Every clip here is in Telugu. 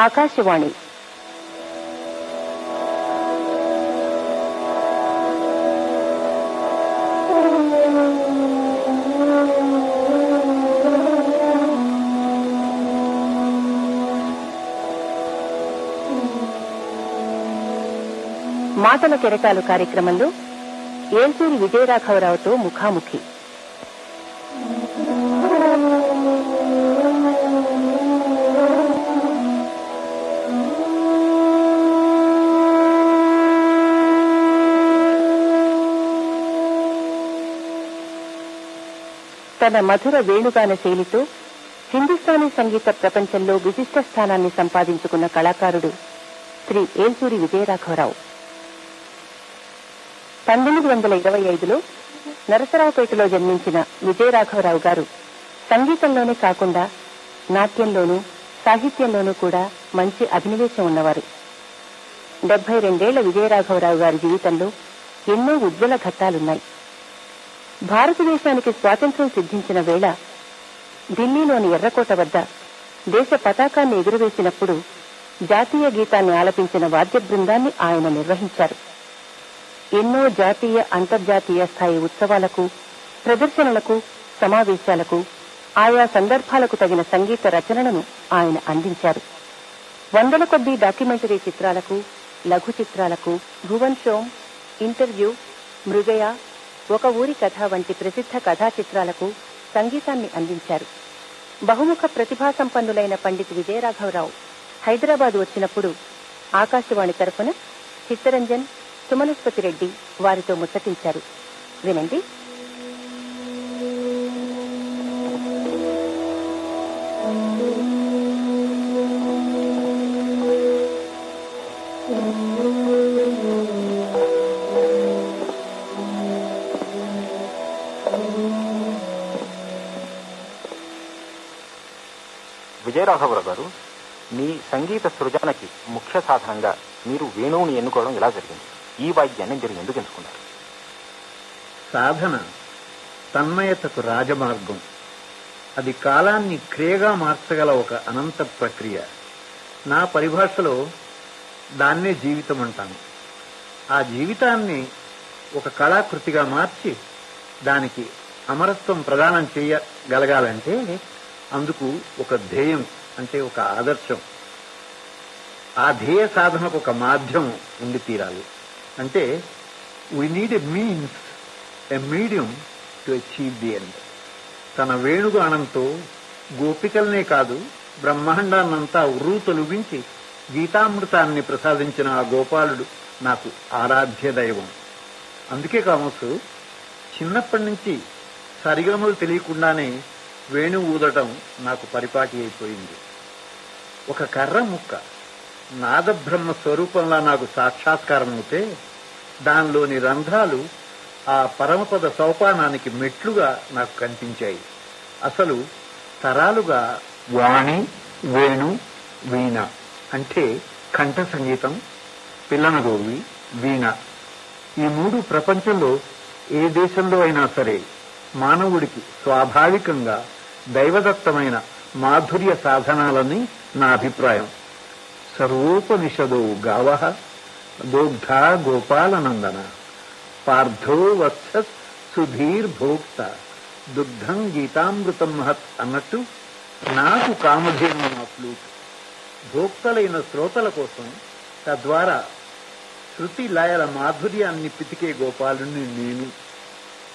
ఆకాశవాణి మాటల కెరటాలు కార్యక్రమంలో ఏల్చూరి విజయరాఘవరావుతో ముఖాముఖి. తన మధుర వేణుగాన శైలితో హిందుస్థానీ సంగీత ప్రపంచంలో విశిష్ట స్థానాన్ని సంపాదించుకున్న కళాకారుడు శ్రీ ఏల్చూరి విజయరాఘవరావు. 1925లో నరసరావుపేటలో జన్మించిన విజయరాఘవరావు గారు సంగీతంలోనే కాకుండా నాట్యంలోనూ సాహిత్యంలోనూ కూడా మంచి అభినవేశం ఉన్నవారు. 72 విజయరాఘవరావు గారి జీవితంలో ఎన్నో ఉజ్వల ఘట్టాలున్నాయి. భారతదేశానికి స్వాతంత్ర్యం సిద్ధించిన వేళ ఢిల్లీలోని ఎర్రకోట వద్ద దేశ పతాకాన్ని ఎగురవేసినప్పుడు జాతీయ గీతాన్ని ఆలపించిన వాద్య బృందాన్ని ఆయన నిర్వహించారు. ఎన్నో జాతీయ అంతర్జాతీయ స్థాయి ఉత్సవాలకు, ప్రదర్శనలకు, సమావేశాలకు, ఆయా సందర్భాలకు తగిన సంగీత రచనలను ఆయన అందించారు. వందల కొద్దీ డాక్యుమెంటరీ చిత్రాలకు, లఘు చిత్రాలకు, భువన్ షోమ్, ఇంటర్వ్యూ, మృగయ, ఒక ఊరి కథ వంటి ప్రసిద్ధ కథా చిత్రాలకు సంగీతాన్ని అందించారు. బహుముఖ ప్రతిభా సంపన్నులైన పండిత్ విజయరాఘవరావు హైదరాబాద్ వచ్చినప్పుడు ఆకాశవాణి తరఫున చిత్తరంజన్, సుమనస్పతి రెడ్డి వారితో ముచ్చటించారు. వినండి. విజయరాఘవరావు గారు, మీ సంగీత సృజనకి ముఖ్య సాధనంగా మీరు వేణువుని ఎన్నుకోవడం ఎలా జరిగింది? ఈ వాద్యాన్ని మీరు ఎందుకు ఎంచుకున్నారు? సాధన తన్మయతకు రాజమార్గం. అది కాలాన్ని క్రియగా మార్చగల ఒక అనంత ప్రక్రియ. నా పరిభాషలో దాన్నే జీవితం అంటాను. ఆ జీవితాన్ని ఒక కళాకృతిగా మార్చి దానికి అమరత్వం ప్రదానం చేయగలగాలంటే అందుకు ఒక ధ్యేయం, అంటే ఒక ఆదర్శం, ఆ ధ్యేయ సాధనకు ఒక మాధ్యమం ఉండి తీరాలి. అంటే we need a means, a medium to achieve the end. తన వేణుగానంతో గోపికల్నే కాదు బ్రహ్మాండాన్నంతా ఉర్రూతలుగించి గీతామృతాన్ని ప్రసాదించిన ఆ గోపాలుడు నాకు ఆరాధ్య దైవం. అందుకే కావచ్చు చిన్నప్పటి నుంచి సరిగమలు తెలియకుండానే వేణువు ఊదటం నాకు పరిపాటి అయిపోయింది. ఒక కర్ర ముక్క నాదబ్రహ్మ స్వరూపంలా నాకు సాక్షాత్కారం అవుతే దానిలోని రంధ్రాలు ఆ పరమపద సోపానానికి మెట్లుగా నాకు కనిపించాయి. అసలు తరాలుగా వాణి, వేణు, వీణ అంటే కంఠ సంగీతం, పిల్లనగోవి, వీణ, ఈ మూడు ప్రపంచంలో ఏ దేశంలో అయినా సరే మానవుడికి స్వాభావికంగా దైవదత్తమైన మాధుర్య సాధనాలని నా అభిప్రాయం. సర్వోపనిషదో గావః దోగ్ధా గోపాలనందన పార్థో వత్స సుధీర్ భోక్త దుగ్ధం గీతామృతం మహత్ అన్నట్టు నాకు కామధేను నా ఫ్లూట్. భోక్తలైన శ్రోతల కోసం, తద్వారా శృతి లయల మాధుర్యాన్ని పితికే గోపాలుని నేను.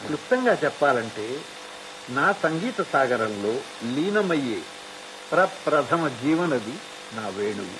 క్లుప్తంగా చెప్పాలంటే నా సంగీత సాగరంలో లీనమయ్యే ప్రప్రథమ జీవనది నా వేణువు.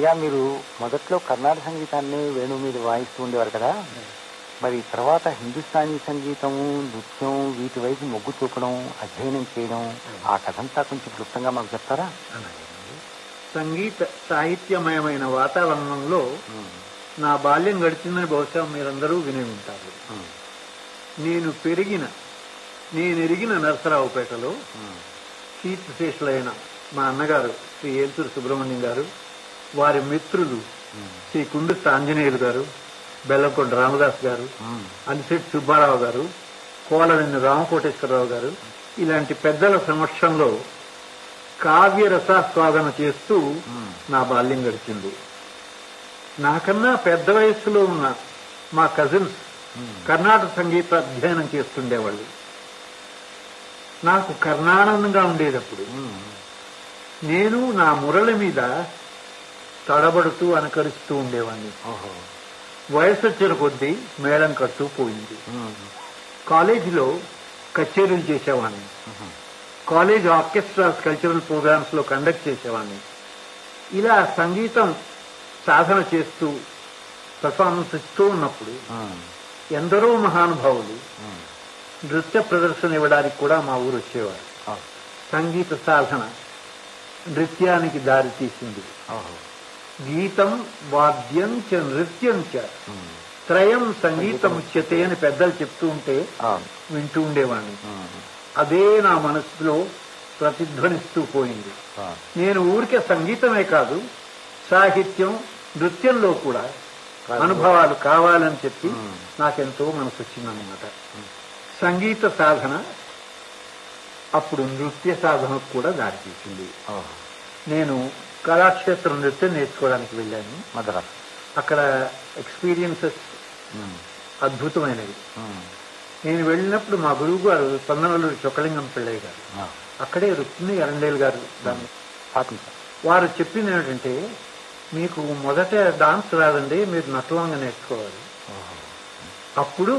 అయ్యా మీరు మొదట్లో కర్ణాటక సంగీతాన్ని వేణు మీద వాయిస్తూ ఉండేవారు కదా, మరి తర్వాత హిందుస్థానీ సంగీతము, నృత్యం వీటి వైపు మొగ్గు చూపడం, అధ్యయనం చేయడం, ఆ కథంతా కొంచెం క్లుప్తంగా మాకు చెప్తారా? సంగీత సాహిత్యమయమైన వాతావరణంలో నా బాల్యం గడిచిందని బహుశా మీరందరూ వినే ఉంటారు. నేను ఎరిగిన నరసరావుపేటలో కీర్తిశేషులైన మా అన్నగారు శ్రీ ఏల్చూరు సుబ్రహ్మణ్యం గారు, వారి మిత్రులు శ్రీ కుందుర్తి ఆంజనేయులు గారు, బెల్లంకొండ రామదాస్ గారు, అనిశెట్టి సుబ్బారావు గారు, కోలవెన్ను రామకోటేశ్వరరావు గారు, ఇలాంటి పెద్దల సమక్షంలో కావ్య రసాస్వాదన చేస్తూ నా బాల్యం గడిచింది. నాకన్నా పెద్ద వయస్సులో ఉన్న మా కజిన్స్ కర్ణాటక సంగీత అధ్యయనం చేస్తుండేవాళ్ళు. నాకు కర్ణానందంగా ఉండేటప్పుడు నేను నా మురళి మీద తడబడుతూ అనుకరిస్తూ ఉండేవాడిని. వయసు వచ్చిన కొద్దీ మేళం కట్టు పోయింది. కాలేజీలో కచేరీలు చేసేవాడిని. కాలేజ్ ఆర్కెస్ట్రాస్ కల్చరల్ ప్రోగ్రామ్స్ లో కండక్ట్ చేసేవాడిని. ఇలా సంగీతం సాధన చేస్తూ పర్ఫార్మెన్స్ ఇస్తూ ఉన్నప్పుడు ఎందరో మహానుభావులు నృత్య ప్రదర్శన ఇవ్వడానికి కూడా మా ఊరు వచ్చేవారు. సంగీత సాధన నృత్యానికి దారి తీసింది. గీతం వాద్యం చ నృత్యం చ త్రయం సంగీతముచ్యతే అని పెద్దలు చెప్తూ ఉంటే వింటూ ఉండేవాడిని. అదే నా మనసులో ప్రతిధ్వనిస్తూ పోయింది. నేను ఊరికే సంగీతమే కాదు, సాహిత్యం, నృత్యంలో కూడా అనుభవాలు కావాలని చెప్పి నాకెంతో మనసు వచ్చిందన్నమాట. సంగీత సాధన అప్పుడు నృత్య సాధనకు కూడా దారితీసింది. నేను కళాక్షేత్రం నృత్యం నేర్చుకోవడానికి వెళ్ళాను మద్రాసు. అక్కడ ఎక్స్పీరియన్సెస్ అద్భుతమైనవి. నేను వెళ్ళినప్పుడు మా గురువు గారు పొన్నవల్లూరి చొక్కలింగం పిళ్ళయ్య గారు, అక్కడే రుక్మిణి ఎరండేలు గారు దాన్ని వారు చెప్పింది ఏమిటంటే, మీకు మొదట డాన్స్ రాదండి, మీరు నటవంగా నేర్చుకోవాలి. అప్పుడు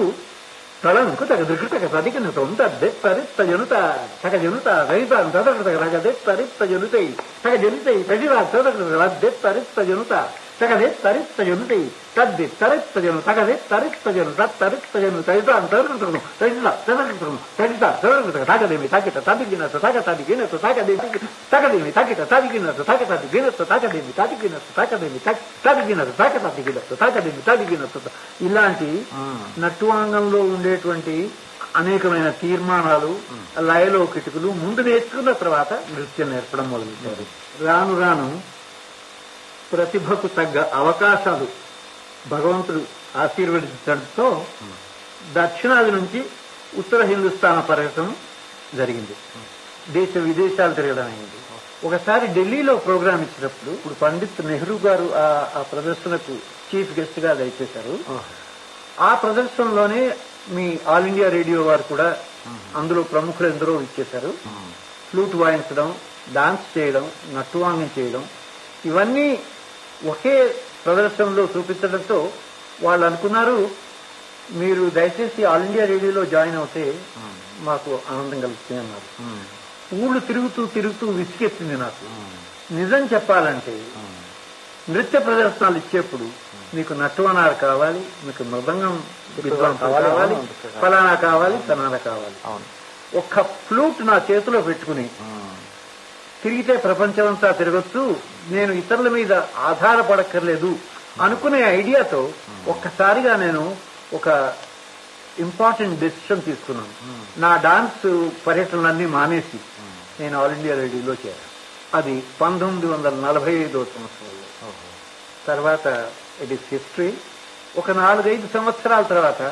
తళంకు తగ దిగుతగ సదికిన తొంత దెత్తరిత్త జనుత తగ జనుత రైత తదగ రగ దెత్తరిత్త జనుతై తగ జనితై తగిరా తదగ దెత్తరిత్త జనుత తగదే తరిత్త జనుతై తద్ది తరిత్త జను తగదే తరిత్త జను తరిత్త జను తరిత తరుగుతును తగిన తదగతును తగిత తరుగుతగ తగదేమి తగిట తదిగిన తగ తదిగిన తగదేమి తగదేమి తగిట తదిగిన తగ తదిగిన తగదేమి తదిగిన తగదేమి తదిగిన తగ తదిగిన తగదేమి తదిగిన. ఇలాంటి నటువాంగంలో ఉండేటువంటి అనేకమైన తీర్మానాలు, లయలో కిటుకులు ముందు నేర్చుకున్న తర్వాత నృత్యం నేర్పడం మొదలుపెట్టారు. రాను రాను ప్రతిభకు తగ్గ అవకాశాలు భగవంతుడు ఆశీర్వదించడంతో దక్షిణాది నుంచి ఉత్తర హిందుస్థాన పర్యటన జరిగింది. దేశ విదేశాలు తిరగడం అయింది. ఒకసారి ఢిల్లీలో ప్రోగ్రాం ఇచ్చినప్పుడు ఇప్పుడు పండిత్ నెహ్రూ గారు ఆ ప్రదర్శనకు చీఫ్ గెస్ట్ గా దయచేశారు. ఆ ప్రదర్శనలోనే మీ ఆల్ ఇండియా రేడియో వారు కూడా అందులో ప్రముఖులు ఎందరో ఇచ్చేశారు. ఫ్లూట్ వాయించడం, డాన్స్ చేయడం, నట్టువాంగం చేయడం, ఇవన్నీ ఒకే ప్రదర్శనలో చూపించడంతో వాళ్ళు అనుకున్నారు, మీరు దయచేసి ఆల్ ఇండియా రేడియోలో జాయిన్ అవుతే మాకు ఆనందం కలుగుతుంది అన్నారు. ఊళ్ళు తిరుగుతూ విసిగెత్తింది నాకు. నిజం చెప్పాలంటే నృత్య ప్రదర్శనలు ఇచ్చేప్పుడు మీకు నట్టువనాలు కావాలి, మీకు మృదంగం విద్వాంసులు కావాలి, ఫలానా కావాలి, ఫలానా కావాలి. ఒక్క ఫ్లూట్ నా చేతిలో పెట్టుకుని తిరిగితే ప్రపంచమంతా తిరగొచ్చు, నేను ఇతరుల మీద ఆధారపడక్కర్లేదు అనుకునే ఐడియాతో ఒక్కసారిగా నేను ఒక ఇంపార్టెంట్ డెసిషన్ తీసుకున్నాను. నా డాన్స్ పర్యటనలన్నీ మానేసి నేను ఆల్ ఇండియా రేడియోలో చేరాను. అది 1945వ సంవత్సరంలో. తర్వాత ఇట్ ఈస్ హిస్టరీ. ఒక 4-5 సంవత్సరాల తర్వాత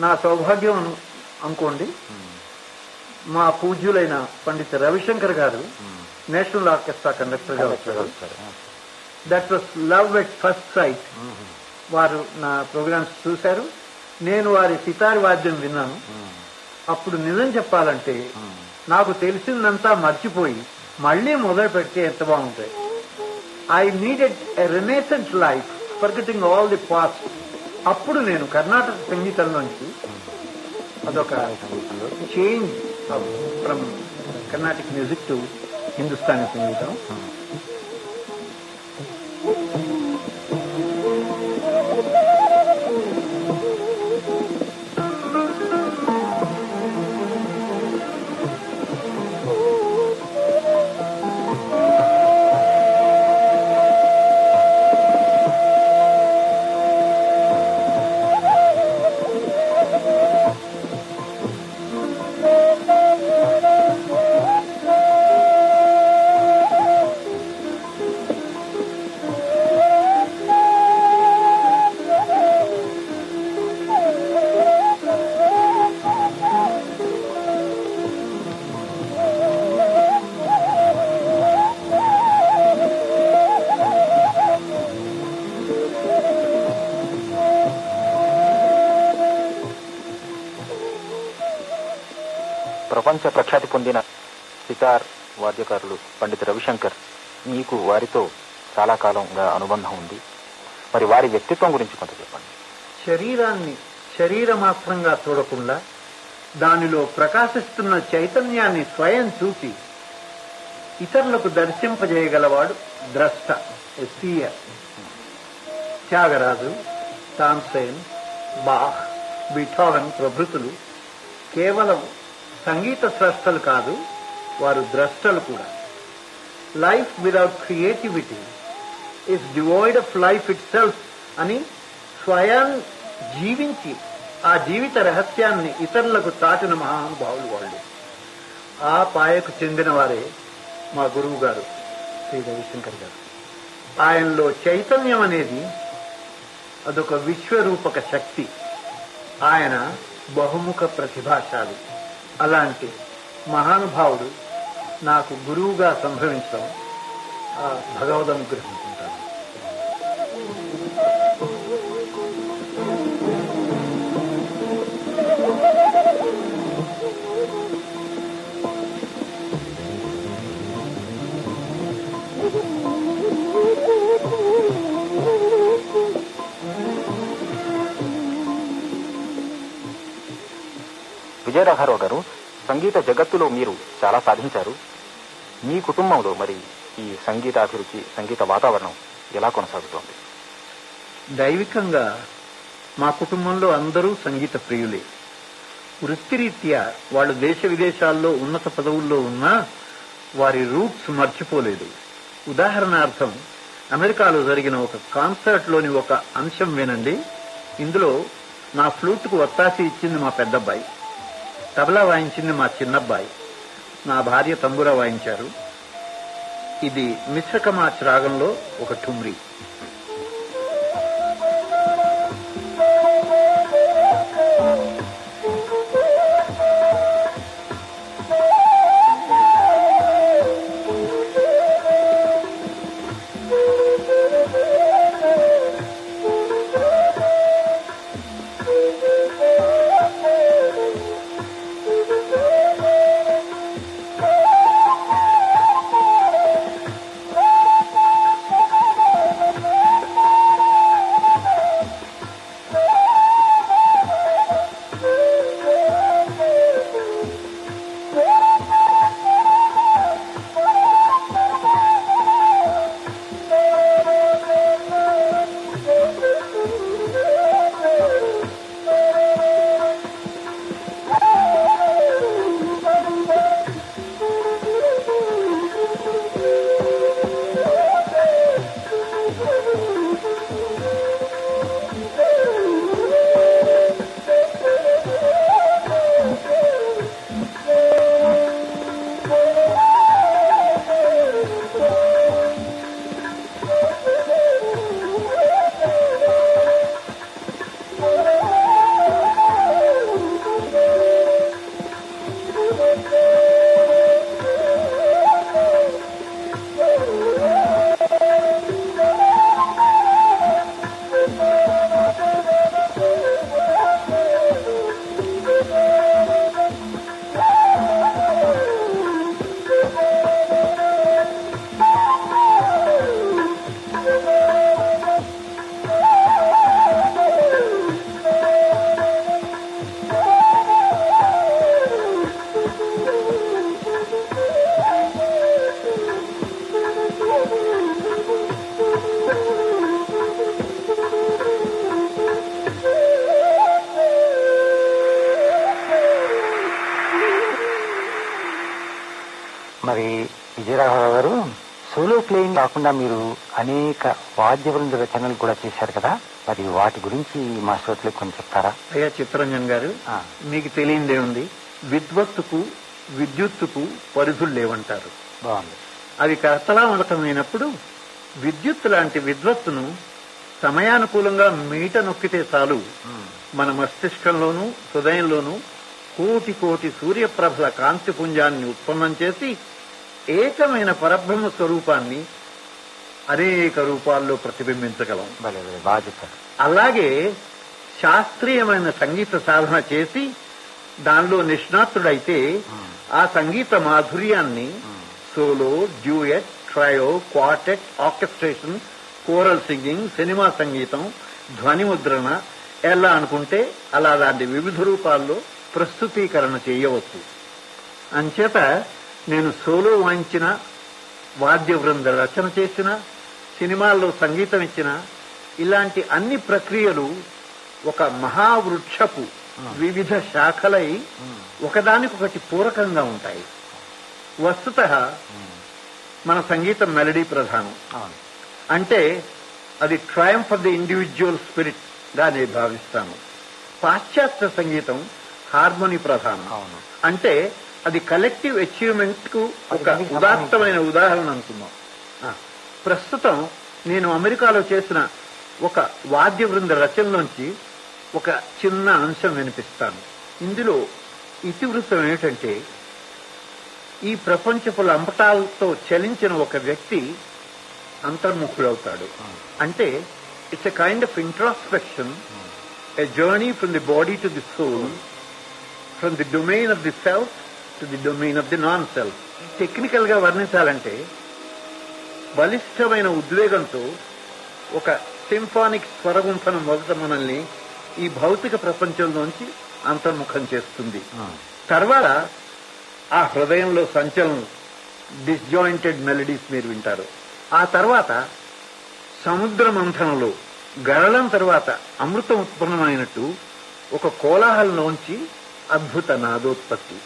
నా సౌభాగ్యం అనుకోండి, మా పూజ్యులైన పండిత రవిశంకర్ గారు నేషనల్ ఆర్కెస్ట్రా కండక్టర్ గా వచ్చారు. That was love at first sight. వారు నా ప్రోగ్రామ్స్ చూశారు, నేను వారి సితార్ వాద్యం విన్నాను. అప్పుడు నిజం చెప్పాలంటే నాకు తెలిసిందంతా మర్చిపోయి మళ్లీ మొదలు పెడితే ఎంత బాగుంటాయి. I needed a renaissance life, forgetting all the past. అప్పుడు నేను కర్ణాటక సంగీతంలోంచి అదొక change from Carnatic music to Hindustani సంగీతం. ప్రపంచ ప్రఖ్యాతి పొందిన సితార్ వాద్యకారులు పండిత్ రవిశంకర్, మీకు వారితో చాలా కాలంగా అనుబంధం ఉంది. మరి వారి వ్యక్తిత్వం గురించి కొంత చెప్పండి. శరీరాన్ని శరీరమాత్రంగా చూడకుండా దానిలో ప్రకాశిస్తున్న చైతన్యాన్ని స్వయం చూసి ఇతరులకు దర్శింపజేయగలవాడు ద్రష్ట, seer. Tyagaraju, Tansen, Bach, Beethoven ప్రభృతులు కేవలం సంగీత స్రష్టలు కాదు, వారు ద్రష్టలు కూడా. Life without creativity is devoid of life itself అని స్వయం జీవించి ఆ జీవిత రహస్యాన్ని ఇతరులకు చాటిన మహానుభావులు వాళ్ళు. ఆ పాయకు చెందిన వారే మా గురువు గారు శ్రీ రవిశంకర్ గారు. ఆయనలో చైతన్యం అనేది అదొక విశ్వరూపక శక్తి. ఆయన బహుముఖ ప్రతిభాశాలి. అలాంటి మహానుభావుడు నాకు గురువుగా సంభవించడం ఆ భగవదనుగ్రహం అనుకుంటాను. విజయరాఘరావు గారు, సంగీత జగత్తులో మీరు చాలా సాధించారు. మీ కుటుంబంలో మరి ఈ సంగీతాభిరుచి, సంగీత వాతావరణం ఎలా కొనసాగుతోంది? దైవికంగా మా కుటుంబంలో అందరూ సంగీత ప్రియులే. వృత్తిరీత్యా వాళ్ళు దేశ విదేశాల్లో ఉన్నత పదవుల్లో ఉన్నా వారి రూట్స్ మర్చిపోలేదు. ఉదాహరణార్థం అమెరికాలో జరిగిన ఒక కాన్సర్ట్లోని ఒక అంశం వినండి. ఇందులో నా ఫ్లూట్కు ఒత్తాసి ఇచ్చింది మా పెద్దబ్బాయి, తబలా వాయించింది మా చిన్నబ్బాయి, నా భార్య తంబురా వాయించారు. ఇది మిశ్రకమాచ్ రాగంలో ఒక ఠుమ్రీ. మరి విజయరాఘరావు గారు, సోలో ప్లేయింగ్ కాకుండా మీరు అనేక వాద్యవృంద రచనలు కూడా చేశారు కదా, మరి వాటి గురించి మా శ్రోతలకు కొంచెం చెప్తారా? అయ్యా చిత్తరంజన్ గారు, మీకు తెలియందే ఉంది, విద్వత్తుకు విద్యుత్తుకు పరిధులు లేవంటారు. బాగుంది. అవి కర్తలామలకమైనప్పుడు విద్యుత్ లాంటి విద్వత్తును సమయానుకూలంగా మీట నొక్కితే చాలు, మన మస్తిష్కంలోనూ హృదయంలోనూ కోటి కోటి సూర్యప్రభల కాంతి పుంజాన్ని ఉత్పన్నం చేసి ఏకమైన పరబ్రహ్మ స్వరూపాన్ని అనేక రూపాల్లో ప్రతిబింబించగలం. బాగా చెప్పారు. అలాగే శాస్త్రీయమైన సంగీత సాధన చేసి దానిలో నిష్ణాతుడైతే ఆ సంగీత మాధుర్యాన్ని solo, duet, trio, quartet, orchestration, choral singing, cinema సంగీతం, ధ్వని ముద్రణ ఎలా అనుకుంటే అలా దాన్ని వివిధ రూపాల్లో ప్రస్తుతీకరణ చేయవచ్చు. అంచేత నేను సోలో వాయించిన, వాద్య బృంద రచన చేసిన, సినిమాల్లో సంగీతం ఇచ్చిన ఇలాంటి అన్ని ప్రక్రియలు ఒక మహావృక్షపు వివిధ శాఖలై ఒకదానికొకటి పూరకంగా ఉంటాయి. వస్తుతః మన సంగీతం మెలడీ ప్రధానం. అంటే అది Triumph of the individual spirit గా నేను భావిస్తాను. పాశ్చాత్య సంగీతం హార్మోనీ ప్రధానం. అంటే అది కలెక్టివ్ అచీవ్మెంట్ కు ఒక ఉదాత్తమైన ఉదాహరణ అనుకున్నాం. ప్రస్తుతం నేను అమెరికాలో చేసిన ఒక వాద్య బృంద రచనలోంచి ఒక చిన్న అంశం వినిపిస్తాను. ఇందులో ఇతివృత్తం ఏమిటంటే, ఈ ప్రపంచపు లంపటాలతో చలించిన ఒక వ్యక్తి అంతర్ముఖుడవుతాడు. అంటే it's a kind of introspection, a journey from the body to the soul, from the domain of the self to the domain of the non self. Technical గా వర్ణించాలంటే బలిష్టమైన ఉద్వేగంతో ఒక సింఫానిక్ స్వరగుంఫన మొదట మనల్ని ఈ భౌతిక ప్రపంచంలోంచి అంతర్ముఖం చేస్తుంది. తర్వాత ఆ హృదయంలో సంచలనం, డిస్జాయింటెడ్ మెలడీస్ మీరు వింటారు. ఆ తర్వాత సముద్ర మంథనంలో గరళం తర్వాత అమృతం ఉత్పన్నమైనట్టు ఒక కోలాహలంలోంచి అద్భుత నాదోత్పత్తి.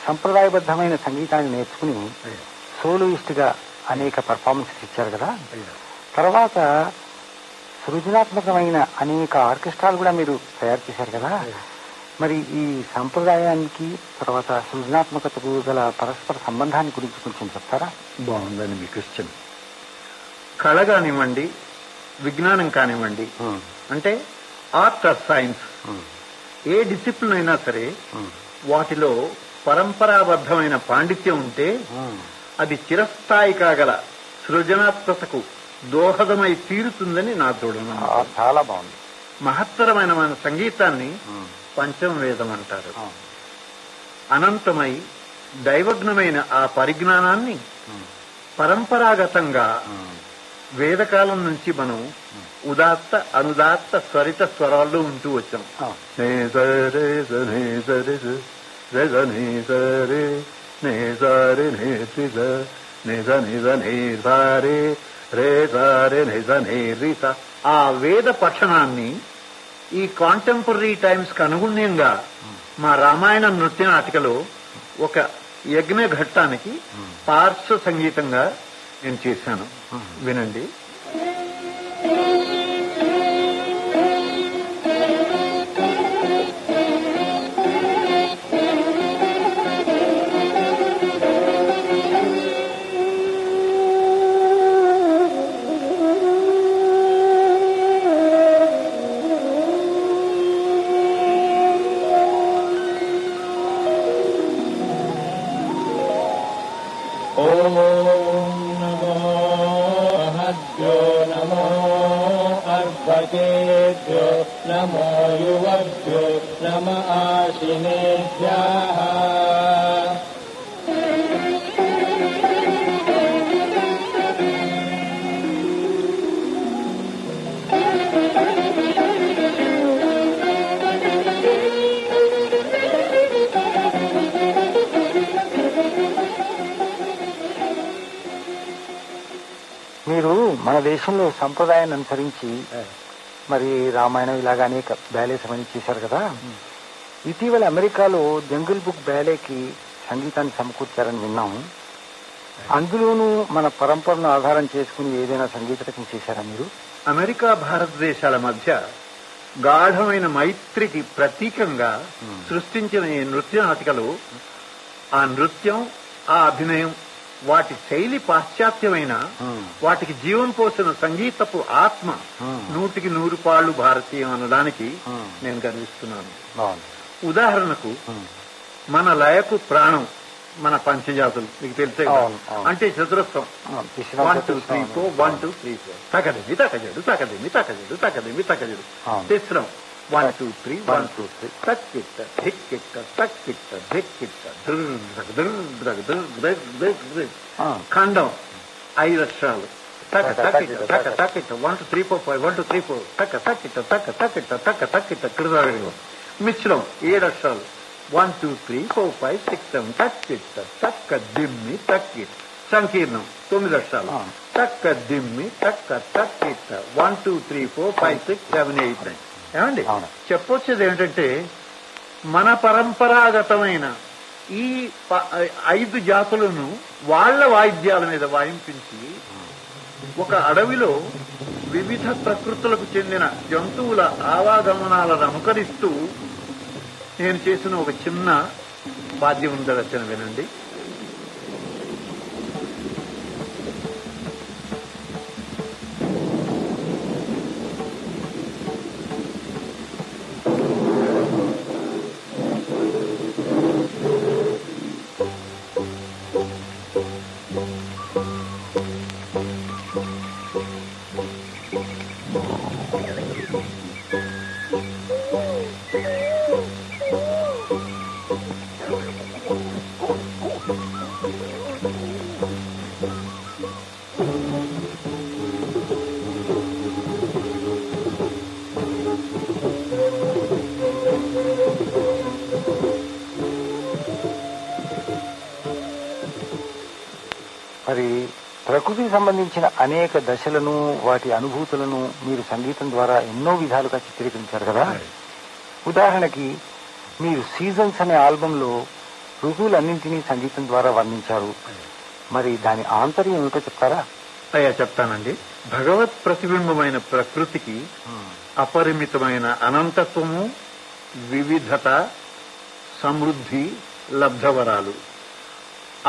సంప్రదాయబద్ధమైన సంగీతాన్ని నేర్చుకుని సోలోయిస్ట్ గా అనేక పర్ఫార్మెన్సెస్ ఇచ్చారు కదా. తర్వాత సృజనాత్మకమైన అనేక ఆర్కెస్ట్రాలు కూడా మీరు తయారు చేశారు కదా. మరి ఈ సంప్రదాయానికి తర్వాత సృజనాత్మకతకు గల పరస్పర సంబంధాన్ని గురించి కొంచెం చెప్తారా? బాగుందని మీ క్వశ్చన్. కళ కానివ్వండి, విజ్ఞానం కానివ్వండి, అంటే ఆర్ట్ ఆర్ సైన్స్, ఏ డిసిప్లిన్ అయినా సరే వాటిలో పరంపరాబద్ధమైన పాండిత్యం ఉంటే అది చిరస్థాయి కాగల సృజనాత్మకతకు దోహదమై తీరుతుందని నా దృఢం. చాలా బాగుంది. మహత్తరమైన మన సంగీతాన్ని పంచమ వేదం అంటారు. అనంతమై దైవజ్ఞమైన ఆ పరిజ్ఞానాన్ని పరంపరాగతంగా వేదకాలం నుంచి మనం ఉదాత్త అనుదాత్త స్వరిత స్వరాల్లో ఉంటూ వచ్చాం. రెజ నీ సరే నే సారే నే త్రిజ నిజ నిజ నీ సారే రే సారే నిజ నీ రిస. ఆ వేద పఠనాన్ని ఈ కాంటెంపరీ టైమ్స్ కు అనుగుణ్యంగా మా రామాయణ నృత్య నాటికలో ఒక యజ్ఞ ఘట్టానికి పార్శ్వ సంగీతంగా నేను చేశాను. వినండి. నమో యువభ్యో నమ ఆశినేభ్యః. మీరు మన దేశంలో సంప్రదాయాన్ని అనుసరించి మరి రామాయణం ఇలాగ అనేక బ్యాలేస్ అవన్నీ చేశారు కదా. ఇటీవల అమెరికాలో జంగిల్ బుక్ బ్యాలేకి సంగీతాన్ని సమకూర్చారని విన్నాము. అందులోనూ మన పరంపరను ఆధారం చేసుకుని ఏదైనా సంగీత రచన చేశారా మీరు? అమెరికా భారతదేశాల మధ్య గాఢమైన మైత్రికి ప్రతీకంగా సృష్టించిన ఈ నృత్య నాటికలో ఆ నృత్యం, ఆ అభినయం, వాటి శైలి పాశ్చాత్యమైన వాటికి జీవం పోసిన సంగీతపు ఆత్మ 100% భారతీయం అనడానికి నేను గర్విస్తున్నాను. ఉదాహరణకు మన లయకు ప్రాణం మన పంచజాతులు మీకు తెలిసే అంటే చతురస్రం 1 2 3 4 1 2 3 4 తకదిమి తకజడు తకదిమి తకజడు తకదిమి తకజడు. తిస్రం 1 2 3 1 2 3 తక్కిట్ట ధిక్కిట్ట తక్కిట్ట ధిక్కిట్ట ఖండం 5 అక్షరాలు తక తక్కిట్ట తక తక్కిట్ట 1 2 3 4 5 1 2 3 4 తక తక్కిట్ట తక తక్కిట్ట తక తక్కిట్ట కృతజ్ఞ. మిశ్రం 7 అక్షరాలు 1 2 3 4 5 6 7 తక్కిట్ట తక్క దిమ్మి తక్కిట్. సంకీర్ణం 9 అక్షరాలు తక్క దిమ్మి తక్క తక్కిట్ట 1 2 3 4 5 6 7 8 9. ఏమండి చెప్పొచ్చేది ఏమిటంటే మన పరంపరాగతమైన ఈ 5 జాతులను వాళ్ల వాయిద్యాల మీద వాయింపించి ఒక అడవిలో వివిధ ప్రకృతులకు చెందిన జంతువుల ఆవాగమనాలను అనుకరిస్తూ నేను చేసిన ఒక చిన్న వాద్యం ఉంది, రచన వినండి. మరి ప్రకృతికి సంబంధించిన అనేక దశలను వాటి అనుభూతులను మీరు సంగీతం ద్వారా ఎన్నో విధాలుగా చిత్రీకరించారు కదా. ఉదాహరణకి మీరు సీజన్స్ అనే ఆల్బంలో ఋతువులన్నింటినీ సంగీతం ద్వారా వర్ణించారు. మరి దాని ఆంతర్యం ఏమిటో చెప్తారా? అయ్యా చెప్తానండి. భగవత్ ప్రతిబింబమైన ప్రకృతికి అపరిమితమైన అనంతత్వము, వివిధత, సమృద్ధి, లబ్ధవరాలు.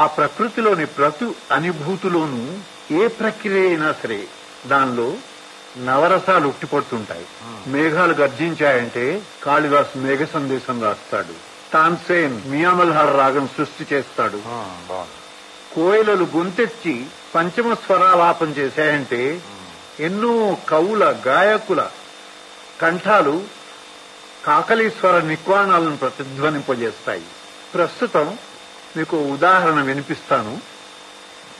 ఆ ప్రకృతిలోని ప్రతి అనుభూతిలోనూ ఏ ప్రక్రియ అయినా సరే దానిలో నవరసాలు ఉట్టిపడుతుంటాయి. మేఘాలు గర్జించాయంటే కాళిదాసు మేఘ సందేశం రాస్తాడు. తాన్సేన్ మియామల్హార్ రాగం సృష్టి చేస్తాడు. కోయిలలు గొంతెచ్చి పంచమ స్వరాలాపం చేశాయంటే ఎన్నో కవుల గాయకుల కంఠాలు కాకలీశ్వర నిక్వాణాలను ప్రతిధ్వనింపజేస్తాయి. ప్రస్తుతం మీకు ఉదాహరణ వినిపిస్తాను.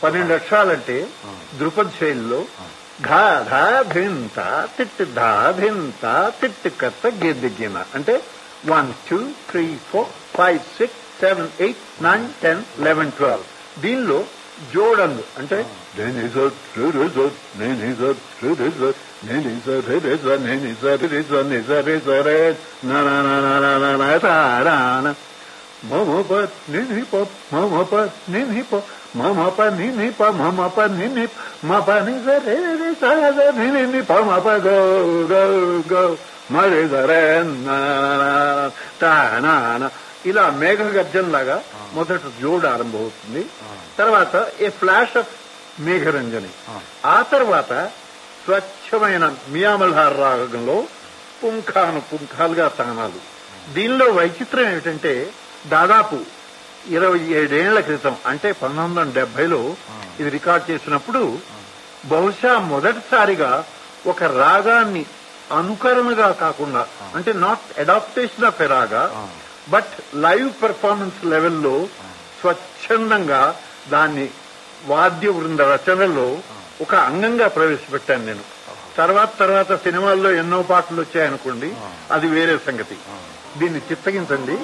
12 అక్షరాలంటే ధృపద్ శైలిలో ఘా ధా భింత తిట్టు ధా భింత తిట్టు కత్త గిద్దిగిన అంటే 1 2 3 4 5 6 7, 8, 9, 10, 11, 12. దీనిలో జోడంగు అంటే ఇలా మేఘ గర్జనలాగా మొదట జోడు ఆరంభమవుతుంది. తర్వాత ఏ ఫ్లాష్ ఆఫ్ మేఘరంజని. ఆ తర్వాత స్వచ్ఛమైన మియామల్హార్ రాగంలో పుంఖాలుగా తానాలు. దీనిలో వైచిత్రం ఏమిటంటే దాదాపు 27 ఏళ్ల క్రితం అంటే 1970లో ఇది రికార్డ్ చేసినప్పుడు బహుశా మొదటిసారిగా ఒక రాగాన్ని అనుకరణగా కాకుండా అంటే నాట్ అడాప్టేషన్ ఆఫ్ ఎ రాగా బట్ లైవ్ పెర్ఫార్మెన్స్ లెవెల్లో స్వచ్ఛందంగా దాన్ని వాద్య బృంద రచనలో ఒక అంగంగా ప్రవేశపెట్టాను నేను. తర్వాత సినిమాల్లో ఎన్నో పాటలు వచ్చాయనుకోండి, అది వేరే సంగతి. దీన్ని చిత్తగించండి.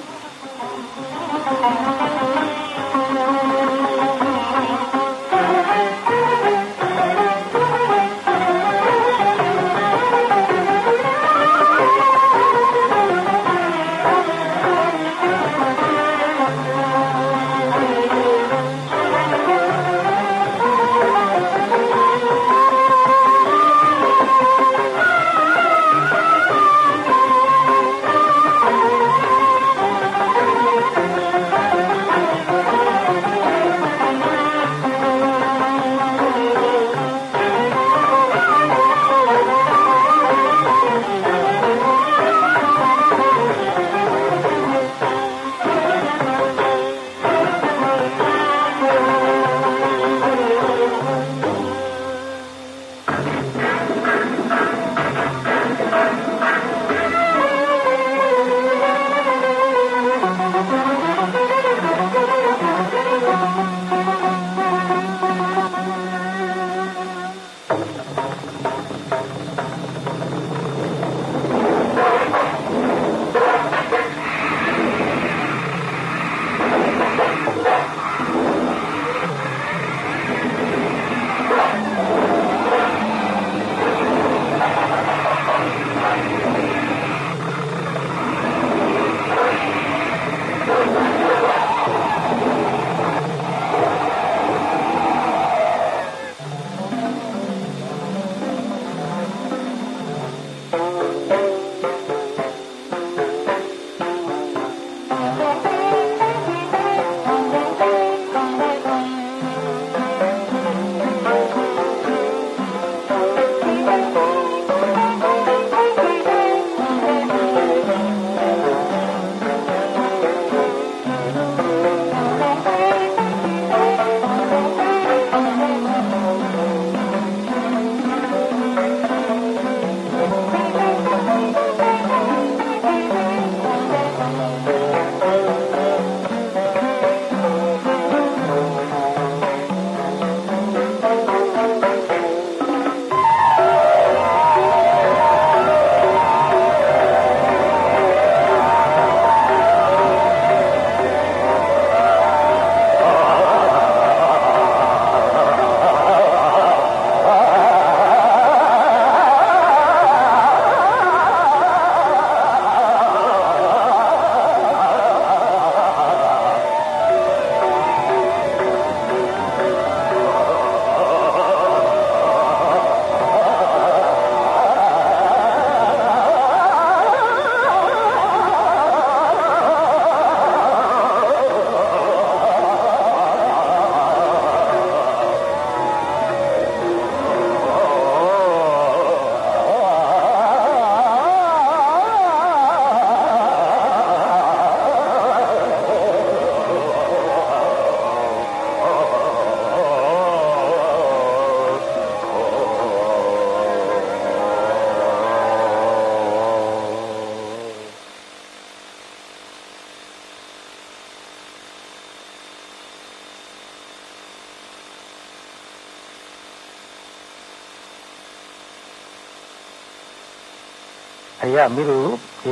అయ్యా మీరు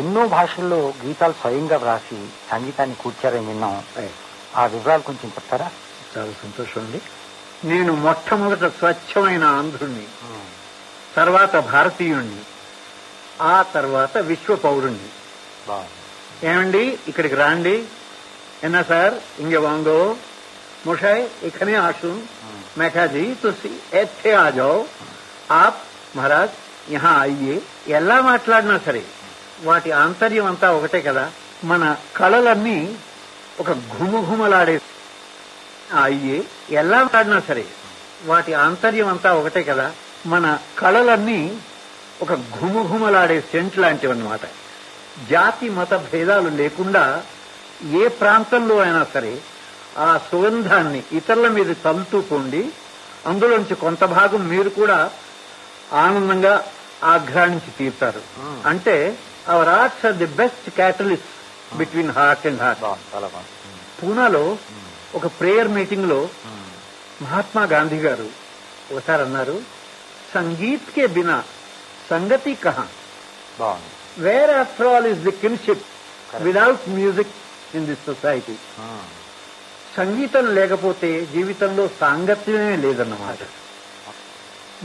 ఎన్నో భాషల్లో గీతాలు స్వయంగా వ్రాసి సంగీతాన్ని కూర్చారని విన్నాం. ఆ వివరాలు కొంచెం చెప్తారా? చాలా సంతోషం అండి. నేను మొట్టమొదట స్వచ్ఛమైన ఆంధ్రుణ్ణి, తర్వాత భారతీయుణ్ణి, ఆ తర్వాత విశ్వ పౌరుణ్ణి. ఏమండి ఇక్కడికి రాండి, ఎన్నా సార్ ఇంగే వాంగో ముషాయ్ ఇక్కనే ఆశు మేఘాజీ తుసి ఎత్తే ఆ జాओ ఆప్ మహారాజ్ యహా అయ్యే. ఎలా మాట్లాడినా సరే వాటి ఆంతర్యం అంతా ఒకటే కదా. మన కళలన్నీ ఒక ఘుమఘుమలాడే అయ్యే. ఎలా మాట్లాడినా సరే వాటి ఆంతర్యం అంతా ఒకటే కదా. మన కళలన్నీ ఒక ఘుమఘుమలాడే సెంట్ లాంటివన్నమాట. జాతి మత భేదాలు లేకుండా ఏ ప్రాంతంలో అయినా సరే ఆ సుగంధాన్ని ఇతరుల మీద చల్లుతూ పోండి. అందులోంచి కొంత భాగం మీరు కూడా ఆనందంగా ఆఘ్రాణించి తీరుతారు. అంటే our arts are the best catalyst between heart and heart. పూనాలో ఒక ప్రేయర్ మీటింగ్ లో మహాత్మా గాంధీ గారు ఒకసారి అన్నారు, సంగీత్ కే బినా సంగతి కహా, where after all is the kinship without music in this society. సంగీతం లేకపోతే జీవితంలో సాంగత్యమే లేదన్నమాట.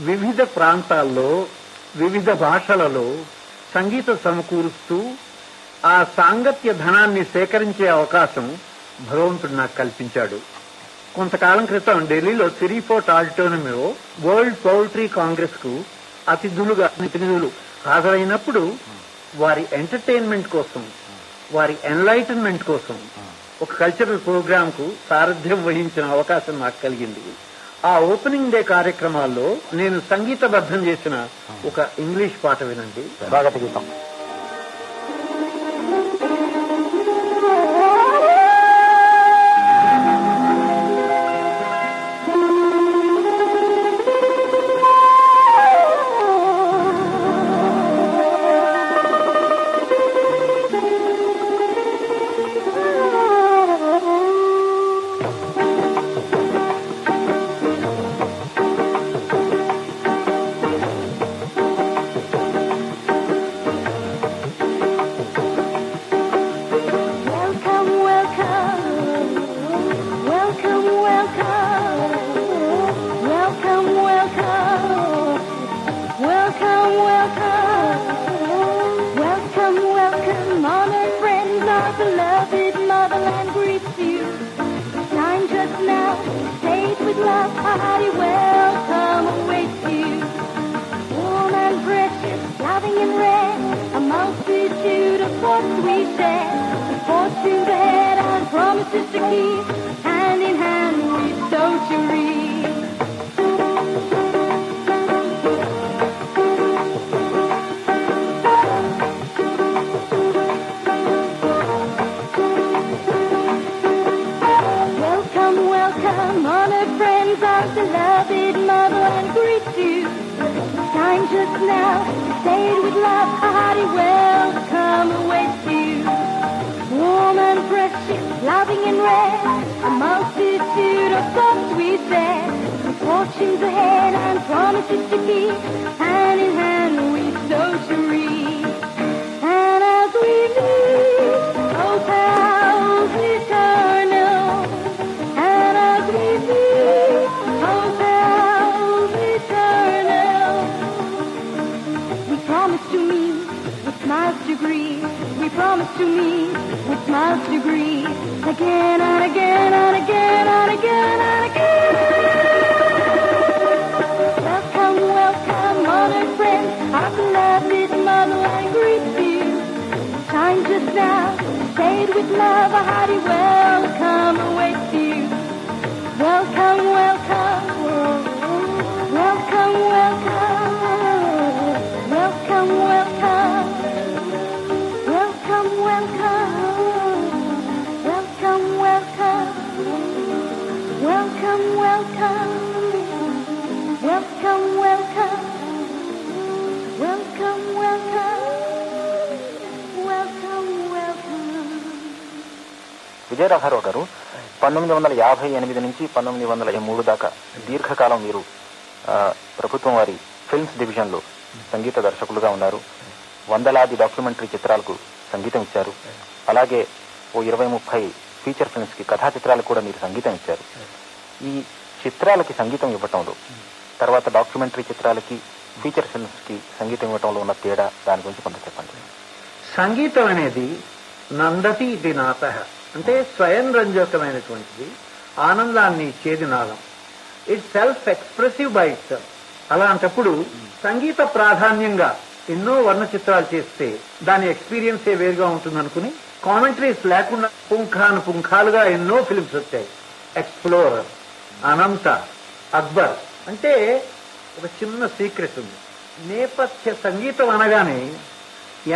వివిధ ప్రాంతాల్లో వివిధ భాషలలో సంగీతం సమకూరుస్తూ ఆ సాంగత్య ధనాన్ని సేకరించే అవకాశం భగవంతుడు నాకు కల్పించాడు. కొంతకాలం క్రితం ఢిల్లీలో సిరీఫోర్ట్ ఆడిటోరియంలో వరల్డ్ పౌల్ట్రీ కాంగ్రెస్ కు ప్రతినిధులు హాజరైనప్పుడు వారి ఎంటర్టైన్మెంట్ కోసం, వారి ఎన్లైటన్మెంట్ కోసం ఒక కల్చరల్ ప్రోగ్రామ్ కు సారథ్యం వహించిన అవకాశం నాకు కలిగింది. ఆ ఓపెనింగ్ డే కార్యక్రమాల్లో నేను సంగీతబద్ధం చేసిన ఒక ఇంగ్లీష్ పాట వినండి. స్వాగత గీతం. విజయరాఘరావు గారు 1958 నుంచి 1903 దాకా దీర్ఘకాలం మీరు ప్రభుత్వం వారి ఫిల్మ్స్ డివిజన్ లో సంగీత దర్శకులుగా ఉన్నారు. వందలాది డాక్యుమెంటరీ చిత్రాలకు సంగీతం ఇచ్చారు. అలాగే ఓ 20-30 ఫీచర్ ఫిల్మ్స్ కి కథా చిత్రాలకు కూడా మీరు సంగీతం ఇచ్చారు. ఈ చిత్రాలకి సంగీతం ఇవ్వటంలో, తర్వాత డాక్యుమెంటరీ చిత్రాలకి ఫీచర్ ఫిల్మ్స్ కి సంగీతం ఇవ్వటంలో ఉన్న తేడా, దాని గురించి కొంత చెప్పండి. సంగీతం అనేది నందతి ఇది నాత అంటే స్వయం రంజకమైనటువంటిది, ఆనందాన్ని ఇచ్చేది నాదం. It self expressive by it self. అలాంటప్పుడు సంగీత ప్రాధాన్యంగా ఎన్నో వర్ణ చిత్రాలు చేస్తే దాని ఎక్స్పీరియన్సే వేరుగా ఉంటుందనుకుని కామెంటరీస్ లేకుండా పుంఖాలుగా ఎన్నో ఫిల్మ్స్ వచ్చాయి. ఎక్స్ప్లోరర్, అనంత, అక్బర్. అంటే ఒక చిన్న సీక్రెట్ ఉంది. నేపథ్య సంగీతం అనగానే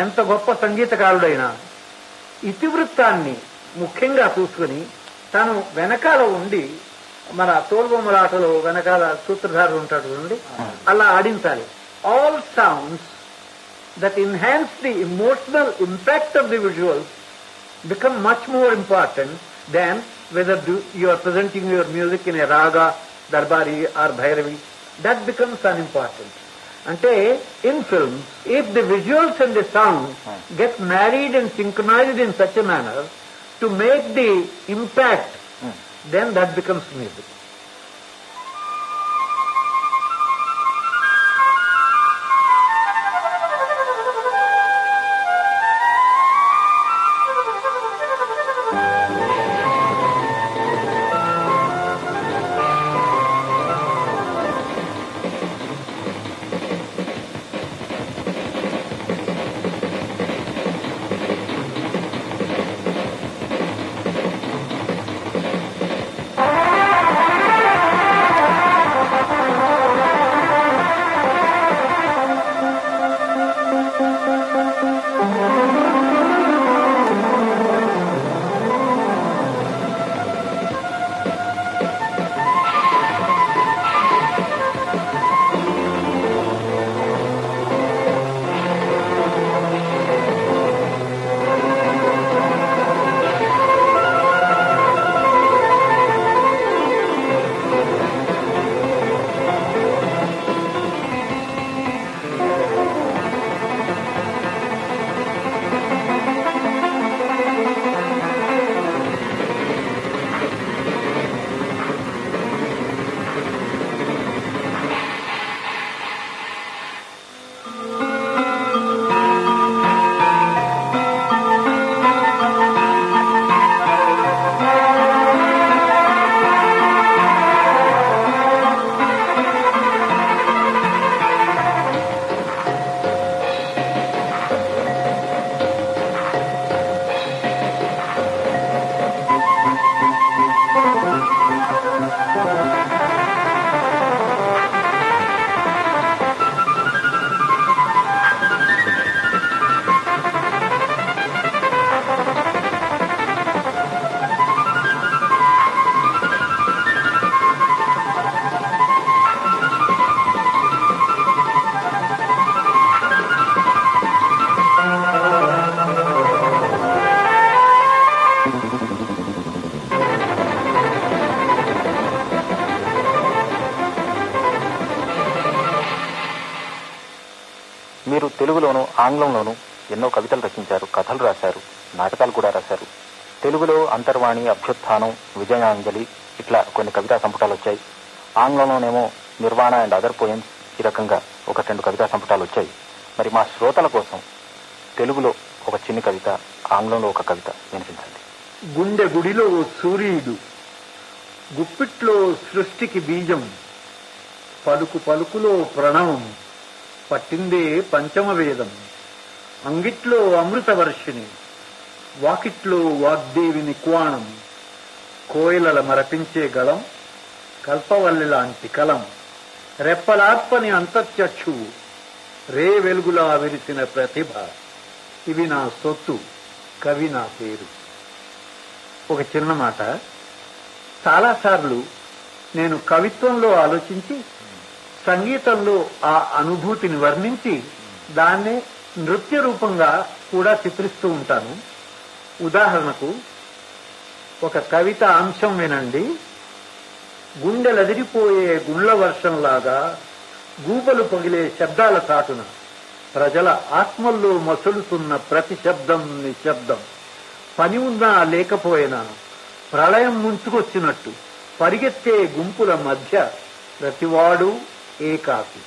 ఎంత గొప్ప సంగీతకారుడైనా ఇతివృత్తాన్ని ముఖ్యంగా చూసుకుని తను వెనకాల ఉండి, మన తోలుబొమ్మలాటలో వెనకాల సూత్రధారులు ఉంటాడు చూడండి, అలా ఆడించాలి. All sounds that enhance the emotional impact of the visuals become much more important than whether you are presenting your music in a raga, darbari or bhairavi. That becomes unimportant. Ante in films, if the visuals and the sound get married and synchronized in such a manner to make the impact, then that becomes music. మీరు తెలుగులోను ఆంగ్లంలోనూ ఎన్నో కవితలు రచించారు, కథలు రాశారు, నాటకాలు కూడా రాశారు. తెలుగులో అంతర్వాణి, అభ్యుత్థానం, విజయాంజలి ఇట్లా కొన్ని కవితా సంపుటాలు వచ్చాయి. ఆంగ్లంలోనేమో నిర్వాణ అండ్ అదర్ పోయమ్స్, ఈ రకంగా 1-2 కవితా సంపుటాలు వచ్చాయి. మరి మా శ్రోతల కోసం తెలుగులో ఒక చిన్ని కవిత, ఆంగ్లంలో ఒక కవిత వినిపించండి. గుండె గుడిలో సూర్యుడు, గుప్పిట్లో సృష్టికి బీజం, పలుకు పలుకులో ప్రణవం, పట్టిందే పంచమ వేదం, అంగిట్లో అమృత వర్షిణి, వాకిట్లో వాగ్దేవిని క్వాణం, కోయిలల మరపించే గళం, కల్పవల్లి లాంటి కలం, రెప్పలార్పని అంతర్చక్షువు, రే వెలుగులా విరిసిన ప్రతిభ, ఇవి నా సొత్తు, కవి నా పేరు. ఒక చిన్న మాట. చాలాసార్లు నేను కవిత్వంలో ఆలోచించి సంగీతంలో ఆ అనుభూతిని వర్ణించి దాన్నే నృత్య రూపంగా కూడా చిత్రిస్తూ ఉంటాను. ఉదాహరణకు ఒక కవిత అంశం వినండి. గుండెలదిరిపోయే గుండ్ల వర్షంలాగా గూబలు పగిలే శబ్దాల చాటున ప్రజల ఆత్మల్లో మసులుతున్న ప్రతి శబ్దం నిశ్శబ్దం. పని ఉన్నా లేకపోయినా ప్రళయం ముంచుకొచ్చినట్టు పరిగెత్తే గుంపుల మధ్య ప్రతివాడు ఏకాకి.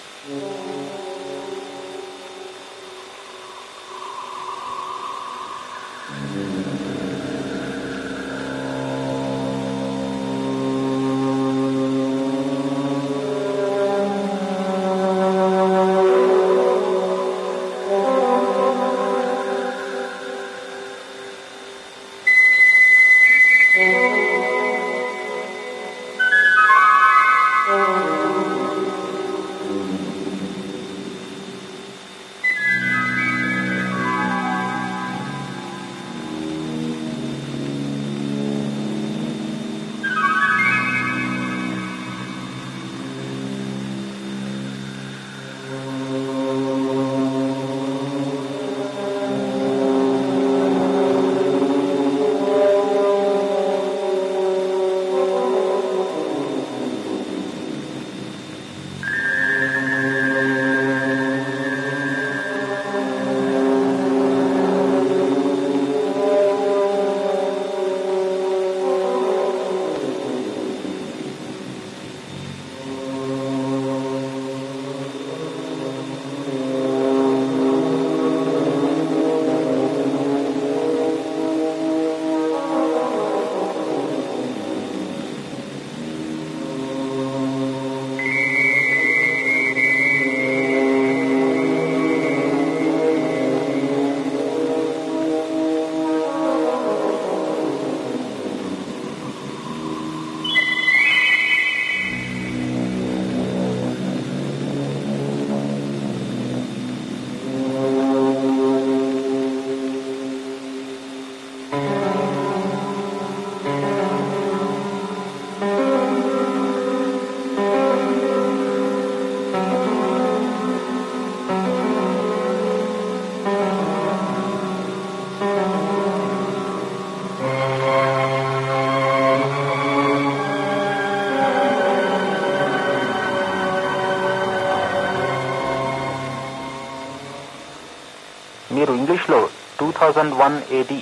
మీరు ఇంగ్లీష్లో 2001 AD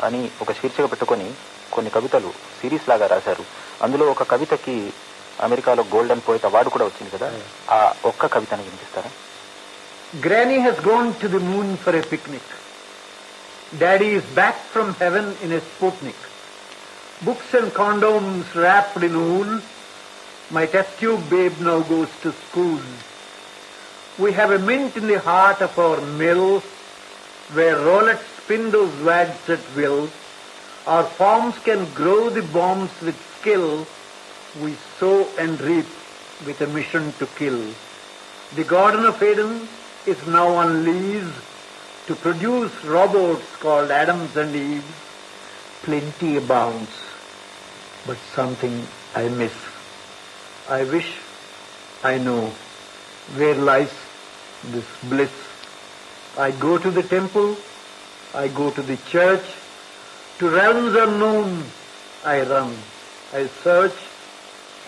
అని ఒక శీర్షిక పెట్టుకొని కొన్ని కవితలు సిరీస్ లాగా రాశారు. అందులో ఒక కవితకి అమెరికాలో గోల్డెన్ పోయిట్ అవార్డు కూడా వచ్చింది కదా, ఆ ఒక్క కవితని వినిపిస్తారా? Granny has gone to the moon for a picnic. Daddy is back from heaven in a Sputnik. Books and condoms wrapped in wool. My test tube babe now goes to school. We have a mint in the heart of our mill, where Rolex spin those wads at will. Our farms can grow the bombs with skill. We sow and reap with a mission to kill. The Garden of Eden is now on lease to produce robots called Adams and Eve. Plenty abounds, but something I miss. I wish I know where lies this bliss. I go to the temple, I go to the church, to realms unknown I run, I search,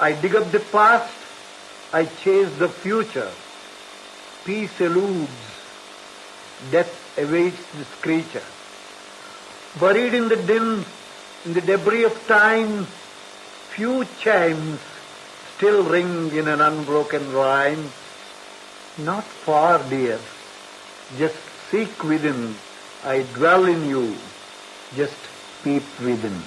I dig up the past, I chase the future. Peace eludes, death awaits this creature. Buried in the din, in the debris of time, few chimes still ring in an unbroken rhyme. Not far, dear, just seek within, I dwell in you, just peep within.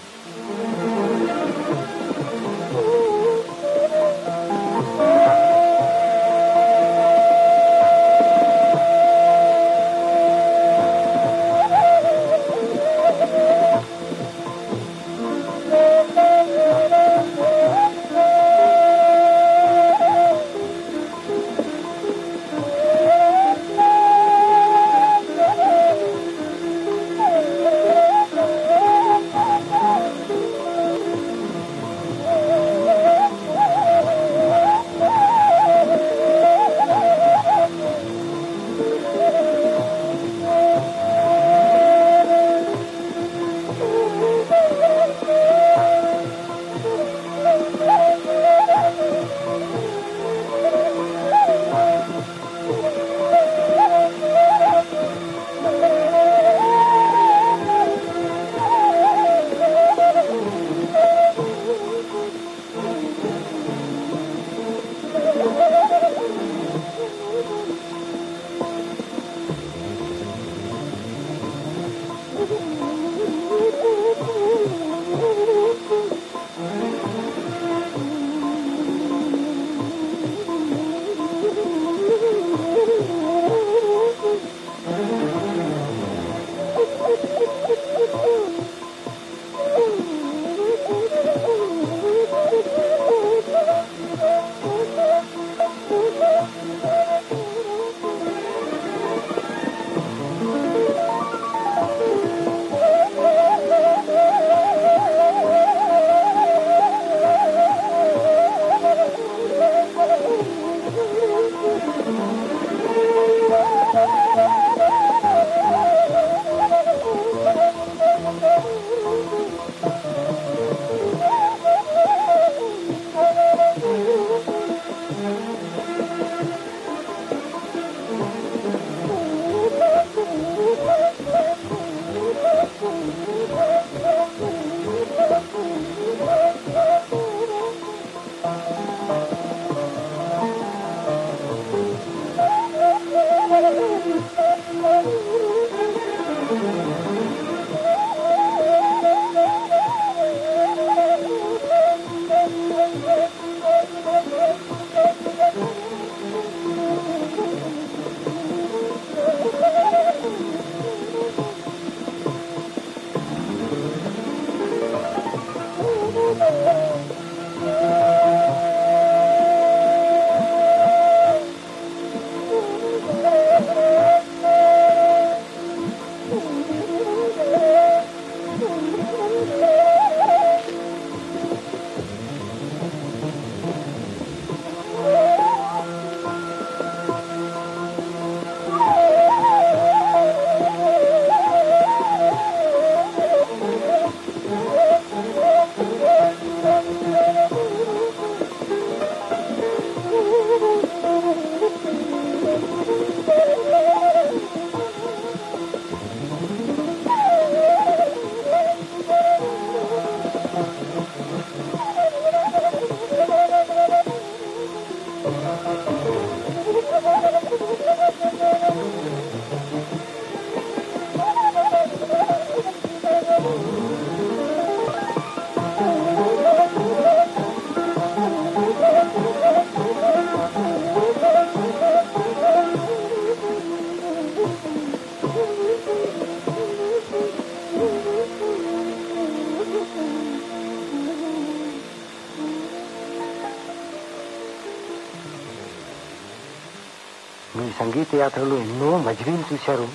మీ సంగీత యాత్రలో ఎన్నో మజిలీలు చూశారు.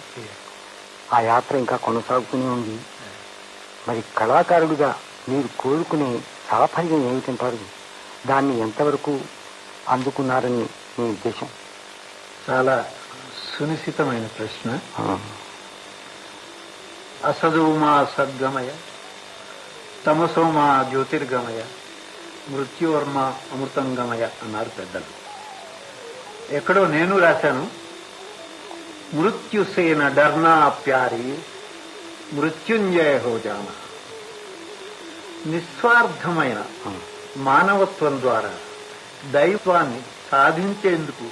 ఆ యాత్ర ఇంకా కొనసాగుతూనే ఉంది. మరి కళాకారుడిగా మీరు కోరుకునే సాఫల్యం ఏమిటంటారు? దాన్ని ఎంతవరకు అందుకున్నారని మీ ఉద్దేశం? చాలా సునిశ్చితమైన ప్రశ్న. అసదోమా సద్గమయ, తమసోమా జ్యోతిర్గమయ, మృత్యోర్మ అమృతంగమయ అన్నారు పెద్దలు. ఎక్కడో నేను రాశాను, మృత్యుసేన డర్నా ప్యారి మృత్యుంజయ హోజాన. నిస్వార్థమైన మానవత్వం ద్వారా దైవాన్ని సాధించేందుకు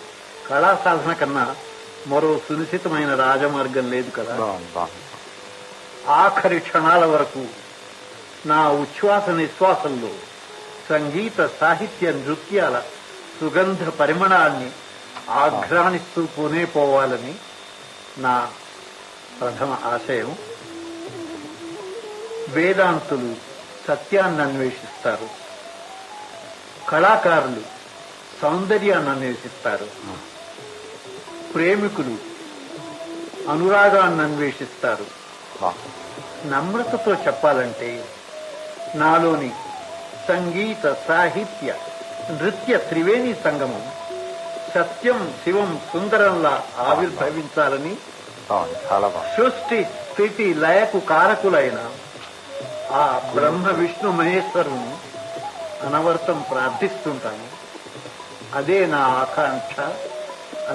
కళా సాధన కన్నా మరో సునిశ్చితమైన రాజమార్గం లేదు కదా. ఆఖరి క్షణాల వరకు నా ఉచ్ఛ్వాస నిశ్వాసంలో సంగీత సాహిత్య నృత్యాల సుగంధ పరిమళాన్ని ఆఘ్రానిస్తూ పోవాలని నా ప్రథమ ఆశయం. వేదాంతులు సత్యాన్ని అన్వేషిస్తారు, కళాకారులు సౌందర్యాన్ని అన్వేషిస్తారు, ప్రేమికులు అనురాగాన్ని అన్వేషిస్తారు. నమ్రతతో చెప్పాలంటే నాలోని సంగీత సాహిత్య నృత్య త్రివేణి సంగమం సత్యం శివం సుందరంలా ఆవిర్భవించాలని సృష్టి స్థితి లయకు కారకులైన ఆ బ్రహ్మ విష్ణు మహేశ్వరుని అనవర్తం ప్రార్థిస్తుంటాను. అదే నా ఆకాంక్ష,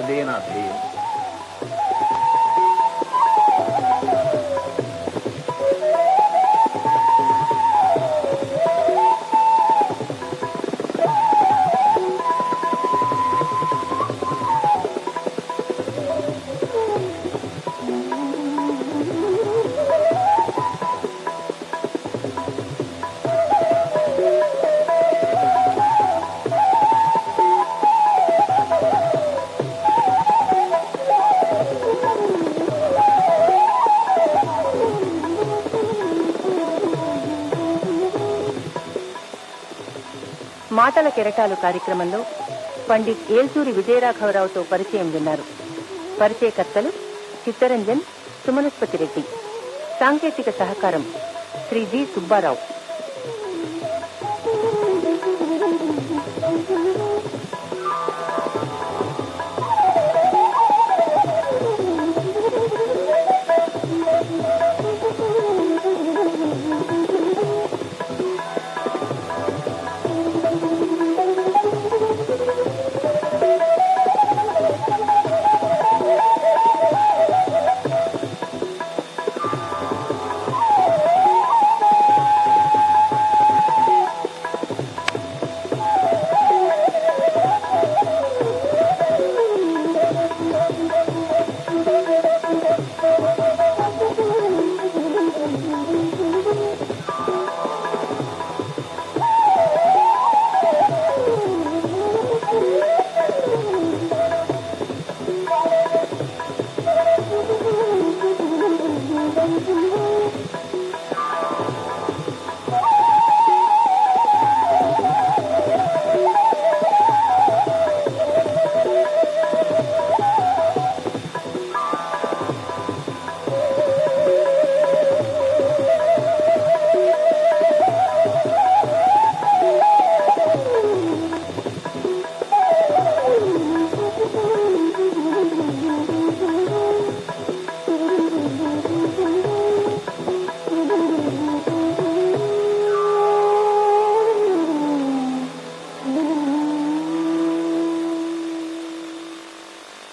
అదే నా ధ్యేయం. మాటల కెరటాలు కార్యక్రమంలో పండిత్ ఏల్చూరి విజయరాఘవరావుతో పరిచయం విన్నారు. పరిచయకర్తలు చిత్తరంజన్, సుమనస్పతి రెడ్డి. సాంకేతిక సహకారం శ్రీ జి సుబ్బారావు.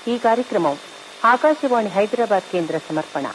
ఈ కార్యక్రమం ఆకాశవాణి హైదరాబాద్ కేంద్ర సమర్పణ.